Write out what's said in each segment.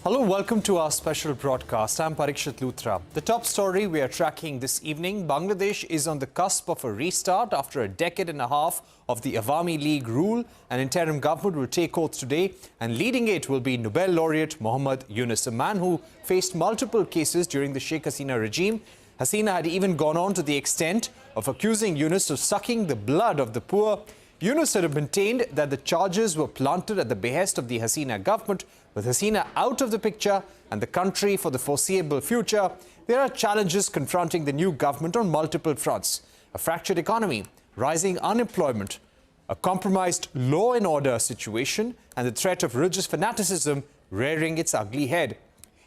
Hello, welcome to our special broadcast. I'm Parikshit Luthra. The top story we are tracking this evening: Bangladesh is on the cusp of a restart after a decade and a half of the Awami League rule. An interim government will take oath today, and leading it will be Nobel laureate Mohammad Yunus, a man who faced multiple cases during the Sheikh Hasina regime. Hasina had even gone on to the extent of accusing Yunus of sucking the blood of the poor. Yunus had maintained that the charges were planted at the behest of the Hasina government. With Hasina out of the picture and the country for the foreseeable future, there are challenges confronting the new government on multiple fronts: a fractured economy, rising unemployment, a compromised law and order situation, and the threat of religious fanaticism rearing its ugly head.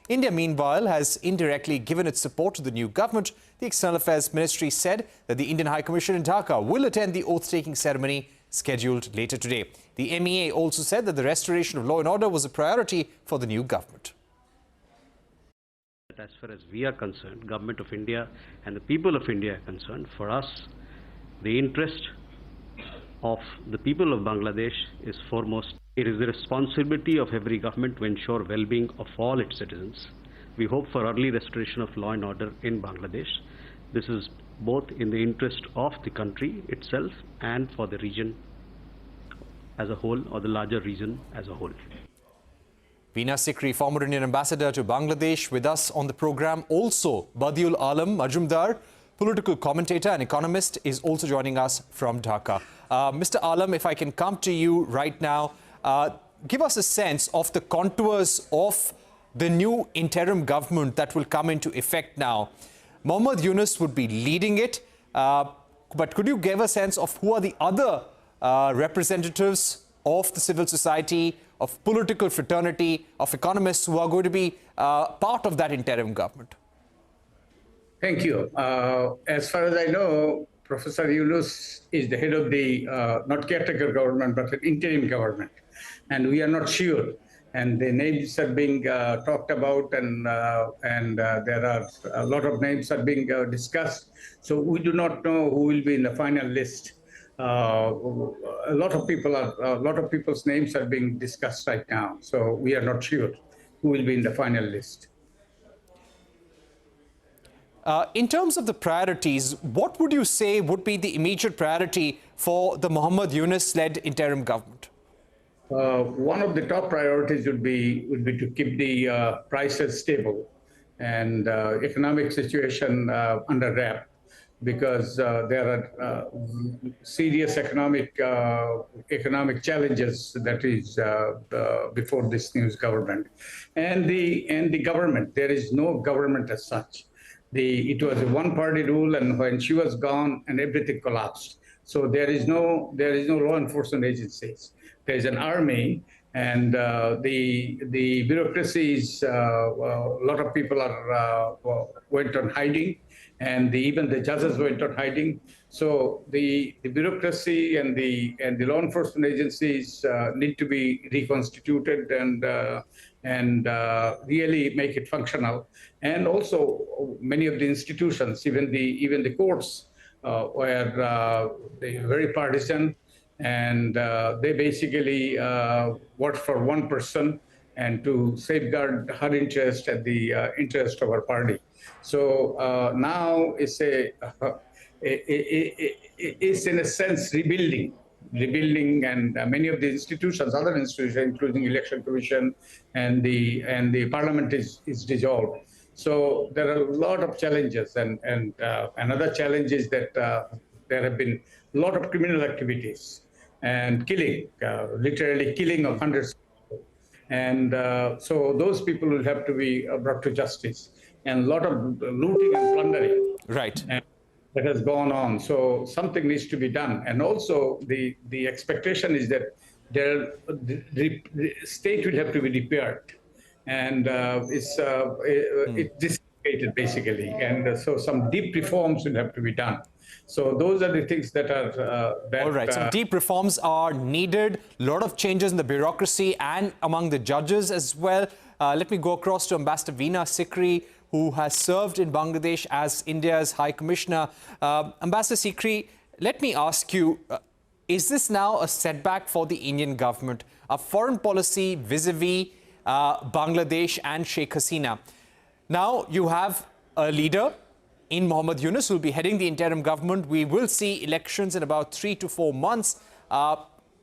India, meanwhile, has indirectly given its support to the new government. The External Affairs Ministry said that the Indian High Commission in Dhaka will attend the oath-taking ceremony scheduled later today. The MEA also said that the restoration of law and order was a priority for the new government. As far as we are concerned, Government of India and the people of India are concerned, for us, the interest of the people of Bangladesh is foremost. It is the responsibility of every government to ensure well-being of all its citizens. We hope for early restoration of law and order in Bangladesh. This is both in the interest of the country itself and for the region as a whole, or the larger region as a whole. Veena Sikri, former Indian ambassador to Bangladesh, with us on the program. Also, Badiul Alam Majumdar, political commentator and economist, is also joining us from Dhaka. Mr. Alam, if I can come to you right now, give us a sense of the contours of the new interim government that will come into effect now. Mohammad Yunus would be leading it, but could you give a sense of who are the other representatives of the civil society, of political fraternity, of economists who are going to be part of that interim government? Thank you. As far as I know, Professor Yunus is the head of the not caretaker government, but an interim government. And we are not sure. And the names are being talked about, and there are a lot of names are being discussed. So we do not know who will be in the final list. A lot of people's names are being discussed right now. So we are not sure who will be in the final list. In terms of the priorities, what would you say would be the immediate priority for the Mohammad Yunus-led interim government? One of the top priorities would be to keep the prices stable and economic situation under wrap, because there are serious economic challenges that is before this new government. And the government, there is no government as such. It was a one-party rule, and when she was gone, and everything collapsed. So there is no law enforcement agencies. There is an army, and the bureaucracies. A lot of people went on hiding, and even the judges went on hiding. So the bureaucracy and the law enforcement agencies need to be reconstituted and really make it functional. And also many of the institutions, even the courts, were very partisan, and they basically worked for one person and to safeguard her interest and the interest of her party. So now it's in a sense rebuilding, and many of the institutions, other institutions, including Election Commission and the Parliament, is dissolved. So there are a lot of challenges, and another challenge is that there have been a lot of criminal activities and killing, literally killing of hundreds of people. And so those people will have to be brought to justice, and a lot of looting and plundering. Right. And that has gone on. So something needs to be done. And also the expectation is that the state will have to be repaired. And it's dissipated basically. And so some deep reforms will have to be done. So those are the things that are... All right, some deep reforms are needed. A lot of changes in the bureaucracy and among the judges as well. Let me go across to Ambassador Veena Sikri, who has served in Bangladesh as India's High Commissioner. Ambassador Sikri, let me ask you, is this now a setback for the Indian government? A foreign policy vis-a-vis Bangladesh and Sheikh Hasina. Now you have a leader in Mohammad Yunus who will be heading the interim government. We will see elections in about 3 to 4 months.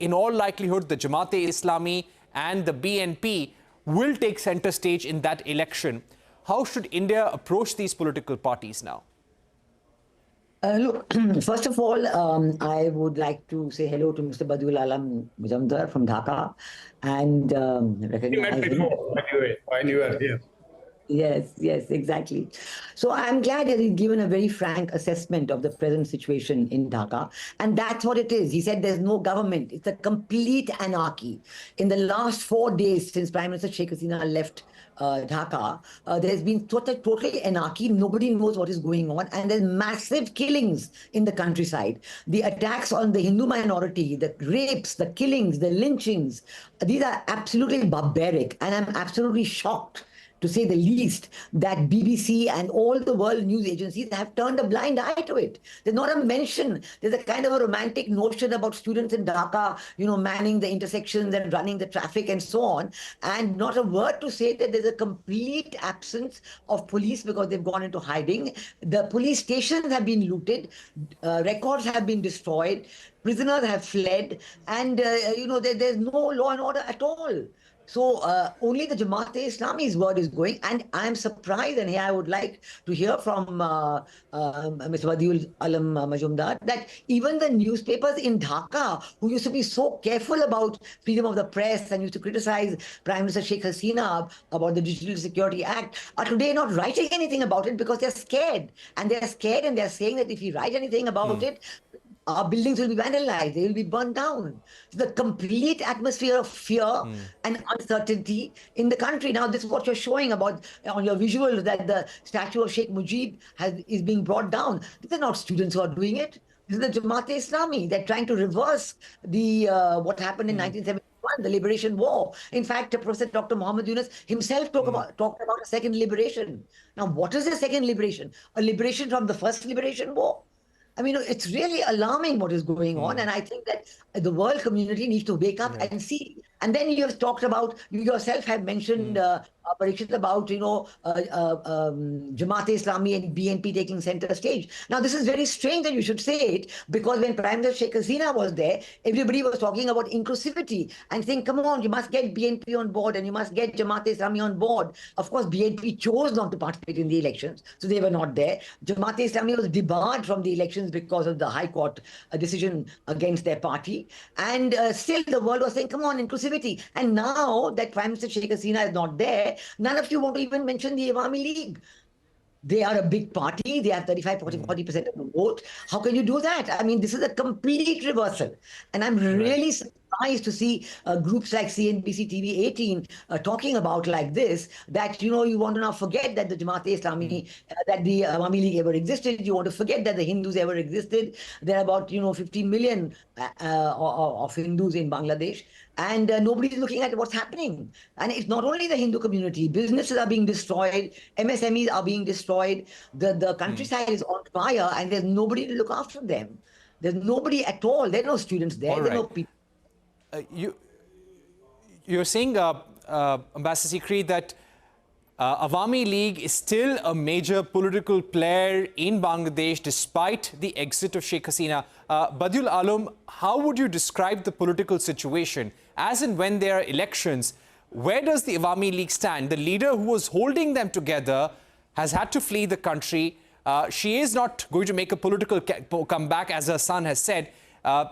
In all likelihood, the Jamaat-e-Islami and the BNP will take center stage in that election. How should India approach these political parties now? Look, first of all, I would like to say hello to Mr. Badiul Alam Majumdar from Dhaka and recognize him. When you are here. Yes, exactly. So I'm glad that he's given a very frank assessment of the present situation in Dhaka. And that's what it is. He said there's no government. It's a complete anarchy. In the last 4 days since Prime Minister Sheikh Hasina left Dhaka, there's been total anarchy. Nobody knows what is going on. And there's massive killings in the countryside. The attacks on the Hindu minority, the rapes, the killings, the lynchings, these are absolutely barbaric. And I'm absolutely shocked, to say the least, that BBC and all the world news agencies have turned a blind eye to it. There's not a mention. There's a kind of a romantic notion about students in Dhaka, manning the intersections and running the traffic and so on, and not a word to say that there's a complete absence of police because they've gone into hiding. The police stations have been looted, records have been destroyed, prisoners have fled, and there's no law and order at all. So only the Jamaat-e-Islami's word is going, and I'm surprised, and here I would like to hear from Mr. Badiul Alam Majumdar, that even the newspapers in Dhaka, who used to be so careful about freedom of the press and used to criticize Prime Minister Sheikh Hasina about the Digital Security Act, are today not writing anything about it because they're scared. And they're scared and they're saying that if we write anything about it, our buildings will be vandalized, they will be burned down. The complete atmosphere of fear and uncertainty in the country. Now, this is what you're showing about on your visuals, that the statue of Sheikh Mujib is being brought down. These are not students who are doing it. This is the Jamaat-e-Islami. They're trying to reverse the what happened in 1971, the liberation war. In fact, Professor Dr. Mohammad Yunus himself talked about a second liberation. Now, what is a second liberation? A liberation from the first liberation war? I mean, it's really alarming what is going on. And I think that the world community needs to wake up and see. And then you have talked about, you yourself have mentioned, Parikshit, about, Jamaat-e-Islami and BNP taking center stage. Now, this is very strange that you should say it, because when Prime Minister Sheikh Hasina was there, everybody was talking about inclusivity and saying, come on, you must get BNP on board and you must get Jamaat-e-Islami on board. Of course, BNP chose not to participate in the elections, so they were not there. Jamaat-e-Islami was debarred from the elections because of the High Court decision against their party. And still the world was saying, come on, inclusivity. And now that Prime Minister Sheikh Hasina is not there, none of you want to even mention the Awami League. They are a big party. They have 40% of the vote. How can you do that? I mean, this is a complete reversal. And I'm really surprised to see groups like CNBC-TV18 talking about like this, that, you want to now forget that the Jamaat-e-Islami, that the Awami League ever existed. You want to forget that the Hindus ever existed. There are about, 15 million of Hindus in Bangladesh. And nobody is looking at what's happening. And it's not only the Hindu community. Businesses are being destroyed. MSMEs are being destroyed. The countryside is on fire, and there's nobody to look after them. There's nobody at all. There are no students there. There are no people. You're saying, Ambassador Sikri, that Awami League is still a major political player in Bangladesh despite the exit of Sheikh Hasina. Badiul Alam, how would you describe the political situation? As and when there are elections, where does the Awami League stand? The leader who was holding them together has had to flee the country. She is not going to make a political comeback, as her son has said.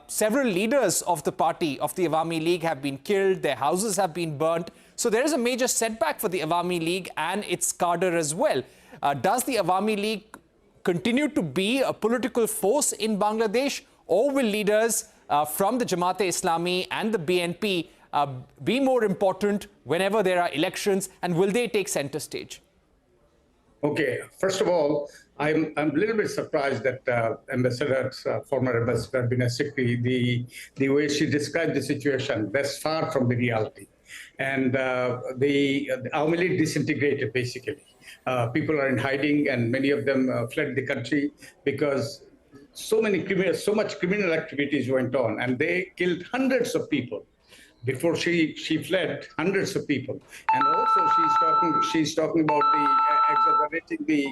Several leaders of the party, of the Awami League, have been killed. Their houses have been burnt. So there is a major setback for the Awami League and its cadre as well. Does the Awami League continue to be a political force in Bangladesh, or will leaders from the Jamaat-e-Islami and the BNP be more important whenever there are elections, and will they take center stage? Okay, first of all, I'm a little bit surprised that former Ambassador Veena Sikri, the way she described the situation, that's far from the reality. And the Awami League disintegrated, basically. People are in hiding, and many of them fled the country because so much criminal activities went on, and they killed hundreds of people. before she fled, hundreds of people. And also she's talking about the exaggerating the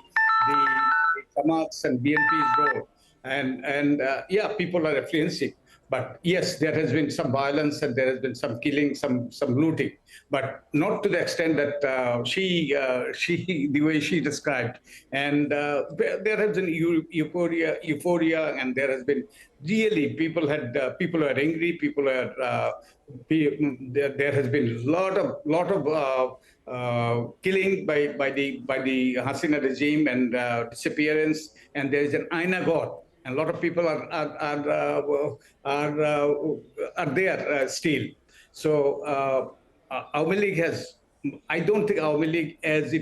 Hamas and BNP's role. And yeah, people are influencing. But yes, there has been some violence and there has been some killing, some looting, but not to the extent that she the way she described. And there has been euphoria, and there has been really people are angry, people are there has been a lot of killing by the Hasina regime and disappearance, and there is an Aina God. And a lot of people are there still. So Awami League I don't think Awami League as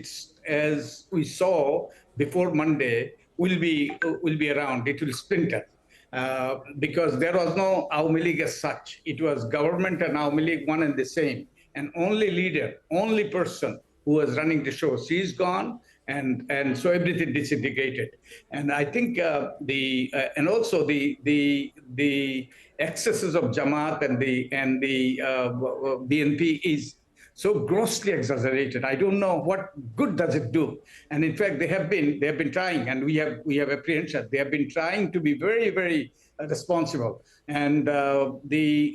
we saw before Monday will be around. It will splinter because there was no Awami League as such. It was government and Awami League one and the same. And only leader, only person who was running the show, she's gone. And so everything disintegrated, and I think and also the excesses of Jamaat and the BNP is so grossly exaggerated. I don't know what good does it do. And in fact, they have been trying, and we have apprehension. They have been trying to be very, very responsible. And the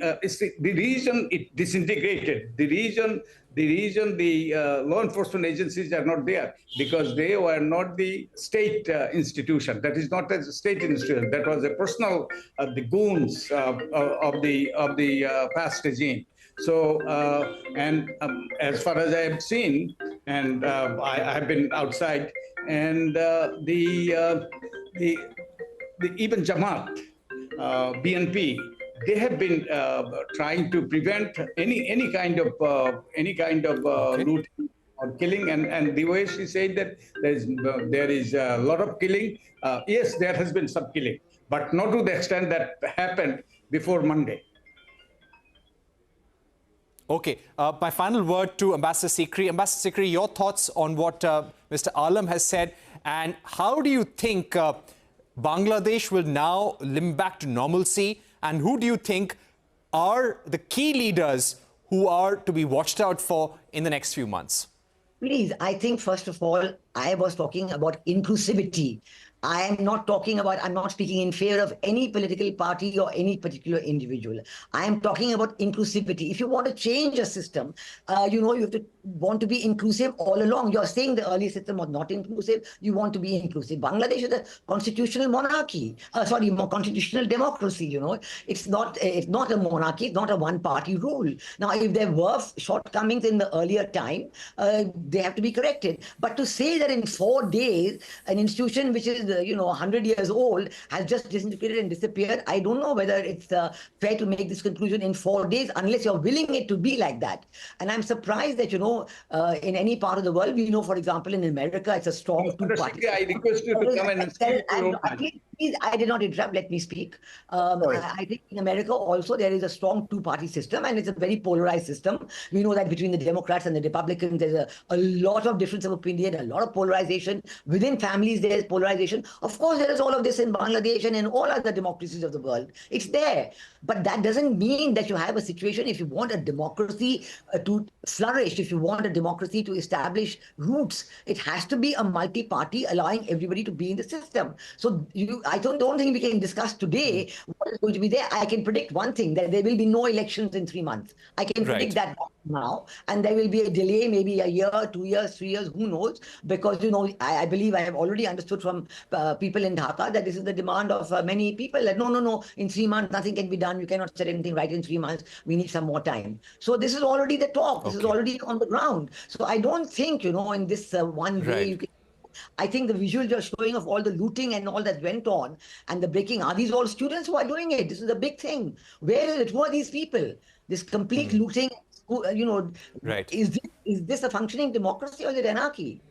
reason it disintegrated, the reason the law enforcement agencies are not there, because they were not the state institution. That is not a state institution. That was a personal the goons of the past regime. So and as far as I have seen, and I have been outside, and even Jamaat, BNP, they have been trying to prevent any kind of looting or killing. And the way she said that there is a lot of killing. Yes, there has been some killing, but not to the extent that happened before Monday. Okay, my final word to Ambassador Sikri. Ambassador Sikri, your thoughts on what Mr. Alam has said, and how do you think Bangladesh will now limp back to normalcy, and who do you think are the key leaders who are to be watched out for in the next few months? Please, I think first of all, I was talking about inclusivity. I'm not speaking in favor of any political party or any particular individual. I am talking about inclusivity. If you want to change a system, you have to want to be inclusive all along. You're saying the earlier system was not inclusive. You want to be inclusive. Bangladesh is a constitutional monarchy. Constitutional democracy. It's not a monarchy. It's not a one-party rule. Now, if there were shortcomings in the earlier time, they have to be corrected. But to say that in 4 days, an institution which is 100 years old has just disintegrated and disappeared, I don't know whether it's fair to make this conclusion in 4 days unless you're willing it to be like that. And I'm surprised that, in any part of the world, we know, for example, in America, it's a strong two-party. I request you to come and speak. Please, I did not interrupt. Let me speak. I think in America also there is a strong two-party system, and it's a very polarized system. We know that between the Democrats and the Republicans, there's a lot of difference of opinion, a lot of polarization. Within families, there's polarization. Of course, there is all of this in Bangladesh and in all other democracies of the world. It's there. But that doesn't mean that you have a situation, if you want a democracy to flourish, if you want a democracy to establish roots, it has to be a multi-party, allowing everybody to be in the system. So I don't think we can discuss today what is going to be there. I can predict one thing, that there will be no elections in 3 months. I can predict that now. And there will be a delay, maybe a year, 2 years, 3 years, who knows? Because, I believe I have already understood from people in Dhaka that this is the demand of many people. That no, in 3 months, nothing can be done. You cannot set anything right in 3 months. We need some more time. So this is already the talk. This is already on the ground. So I don't think, in this one way you can. I think the visuals are showing of all the looting and all that went on and the breaking. Are these all students who are doing it? This is a big thing. Where is it? Who are these people? This complete looting, is this a functioning democracy or is it anarchy?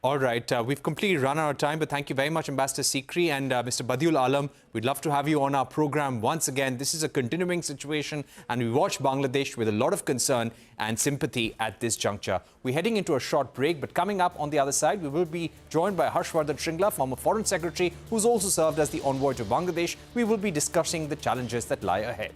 All right, we've completely run out of time, but thank you very much, Ambassador Sikri and Mr. Badiul Alam. We'd love to have you on our program once again. This is a continuing situation, and we watch Bangladesh with a lot of concern and sympathy at this juncture. We're heading into a short break, but coming up on the other side, we will be joined by Vardhan Shringla, former Foreign Secretary, who's also served as the Envoy to Bangladesh. We will be discussing the challenges that lie ahead.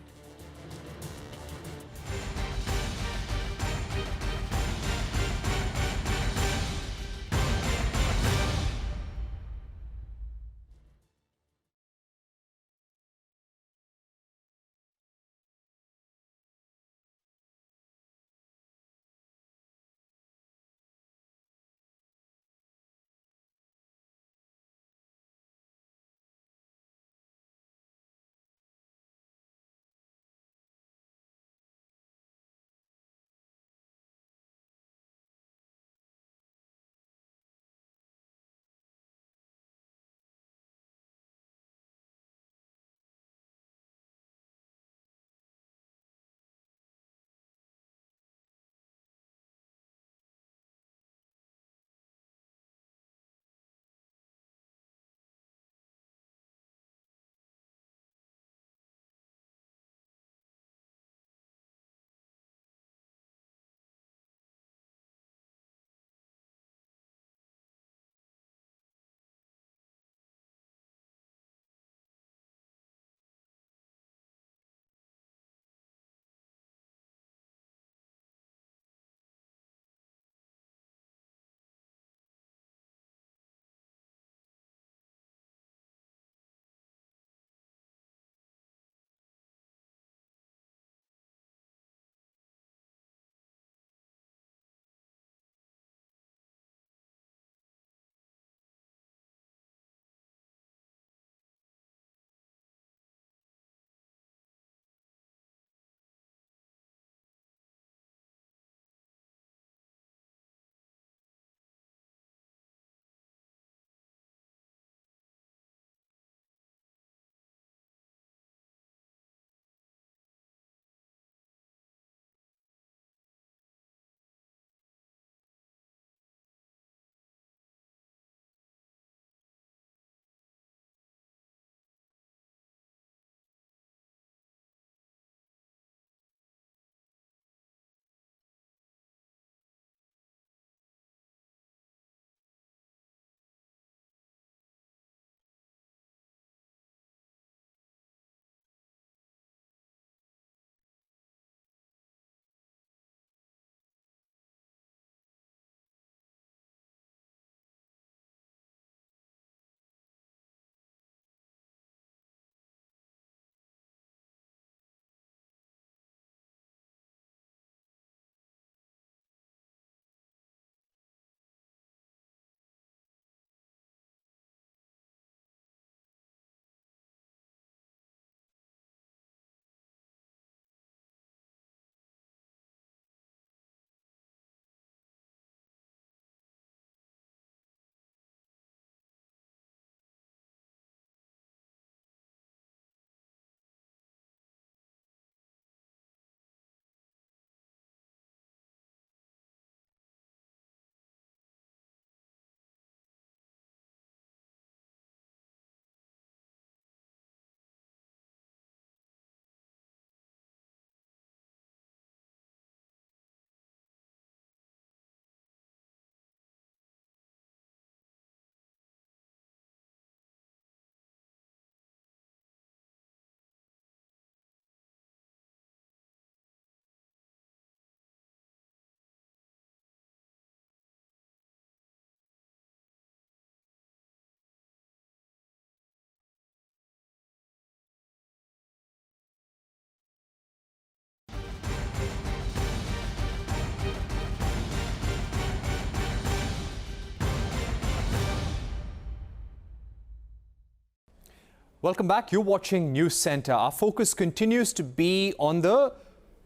Welcome back. You're watching News Center. Our focus continues to be on the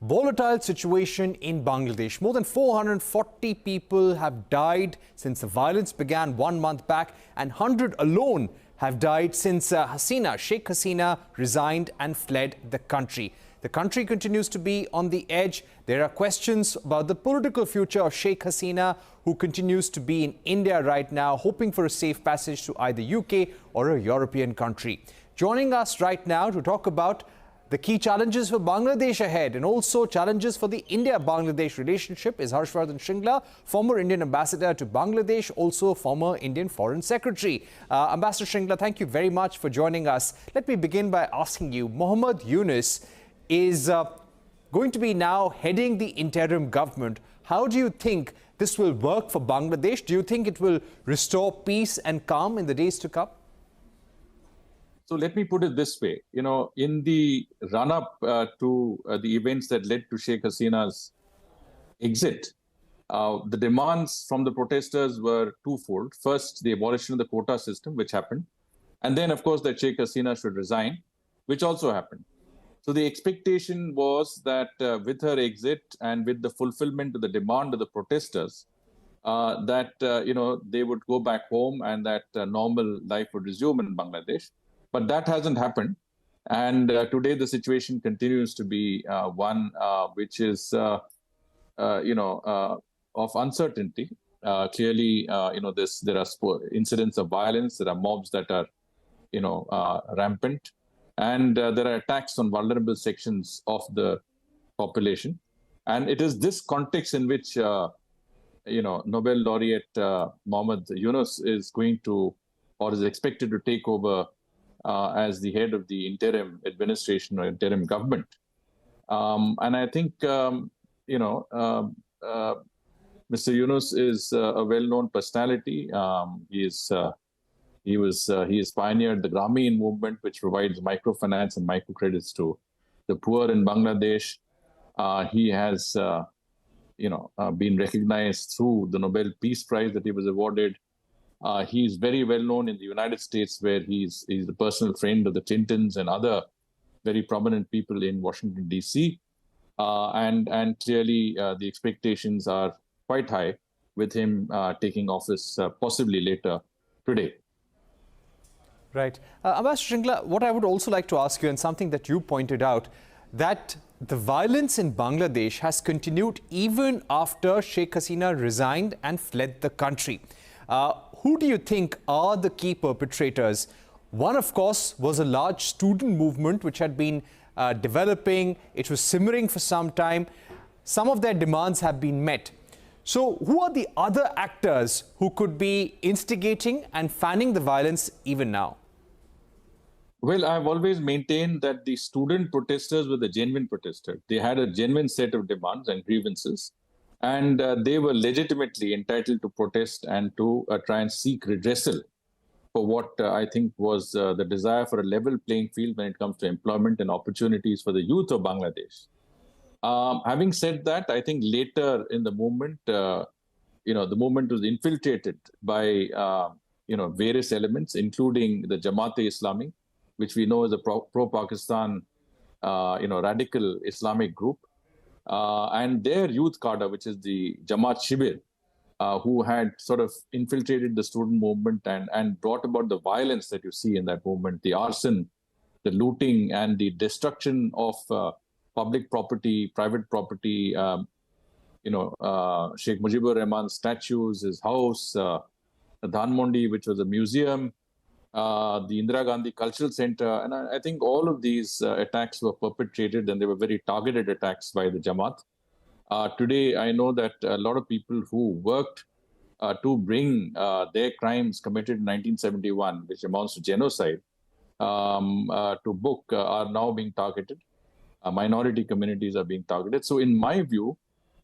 volatile situation in Bangladesh. More than 440 people have died since the violence began 1 month back, and 100 alone have died since Sheikh Hasina resigned and fled the country. The country continues to be on the edge. There are questions about the political future of Sheikh Hasina, who continues to be in India right now, hoping for a safe passage to either UK or a European country. Joining us right now to talk about the key challenges for Bangladesh ahead and also challenges for the India-Bangladesh relationship is Vardhan Shringla, former Indian ambassador to Bangladesh, also former Indian Foreign Secretary. Ambassador Shringla, thank you very much for joining us. Let me begin by asking you, Mohammad Yunus is going to be now heading the interim government. How do you think this will work for Bangladesh? Do you think it will restore peace and calm in the days to come? So let me put it this way, in the run-up to the events that led to Sheikh Hasina's exit, the demands from the protesters were twofold. First, the abolition of the quota system, which happened. And then, of course, that Sheikh Hasina should resign, which also happened. So the expectation was that with her exit and with the fulfillment of the demand of the protesters, they would go back home and that normal life would resume in Bangladesh. But that hasn't happened. And today the situation continues to be one which is, of uncertainty. Clearly, there are incidents of violence, there are mobs that are, rampant. And there are attacks on vulnerable sections of the population. And it is this context in which, Nobel laureate Mohammad Yunus is going to, or is expected to take over as the head of the interim administration or interim government. And I think, Mr. Yunus is a well-known personality. He has pioneered the Grameen movement, which provides microfinance and microcredits to the poor in Bangladesh. He has, been recognized through the Nobel Peace Prize that he was awarded. He's very well known in the United States, where he's the personal friend of the Clintons and other very prominent people in Washington, D.C. And clearly, the expectations are quite high with him taking office possibly later today. Right. Ambassador Shringla, what I would also like to ask you, and something that you pointed out, that the violence in Bangladesh has continued even after Sheikh Hasina resigned and fled the country. Who do you think are the key perpetrators? One, of course, was a large student movement which had been developing. It was simmering for some time. Some of their demands have been met. So who are the other actors who could be instigating and fanning the violence even now? Well, I've always maintained that the student protesters were the genuine protesters. They had a genuine set of demands and grievances. And they were legitimately entitled to protest and to try and seek redressal for what I think was the desire for a level playing field when it comes to employment and opportunities for the youth of Bangladesh. Having said that, I think later in the movement, the movement was infiltrated by, various elements, including the Jamaat-e-Islami, which we know is a pro-Pakistan, radical Islamic group. And their youth cadre, which is the Jamaat Shibir, who had sort of infiltrated the student movement and brought about the violence that you see in that movement, the arson, the looting, and the destruction of public property, private property, Sheikh Mujibur Rahman's statues, his house, the Dhanmondi, which was a museum, the Indira Gandhi Cultural Center. And I think all of these attacks were perpetrated, and they were very targeted attacks by the Jamaat. Today, I know that a lot of people who worked to bring their crimes committed in 1971, which amounts to genocide, to book are now being targeted. Minority communities are being targeted. So in my view,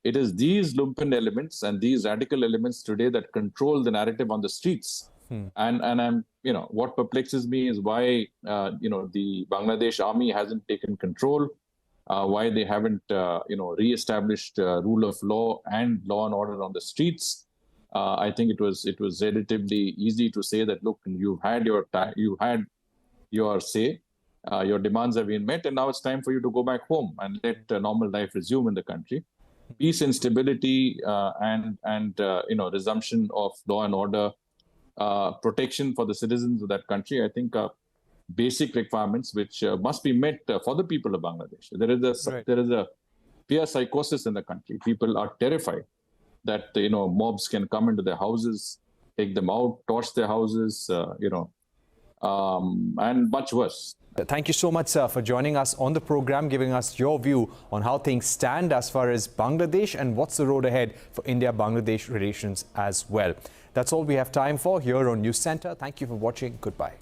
it is these lumpen elements and these radical elements today that control the narrative on the streets. And I'm, what perplexes me is why, the Bangladesh army hasn't taken control, why they haven't, re-established rule of law and order on the streets. I think it was relatively easy to say that, look, you had your say. Your demands have been met, and now it's time for you to go back home and let normal life resume in the country. Peace and stability and resumption of law and order, protection for the citizens of that country, I think are basic requirements which must be met for the people of Bangladesh. There is a fear psychosis in the country. People are terrified that mobs can come into their houses, take them out, torch their houses, and much worse. Thank you so much, sir, for joining us on the program, giving us your view on how things stand as far as Bangladesh and what's the road ahead for India-Bangladesh relations as well. That's all we have time for here on News Center. Thank you for watching. Goodbye.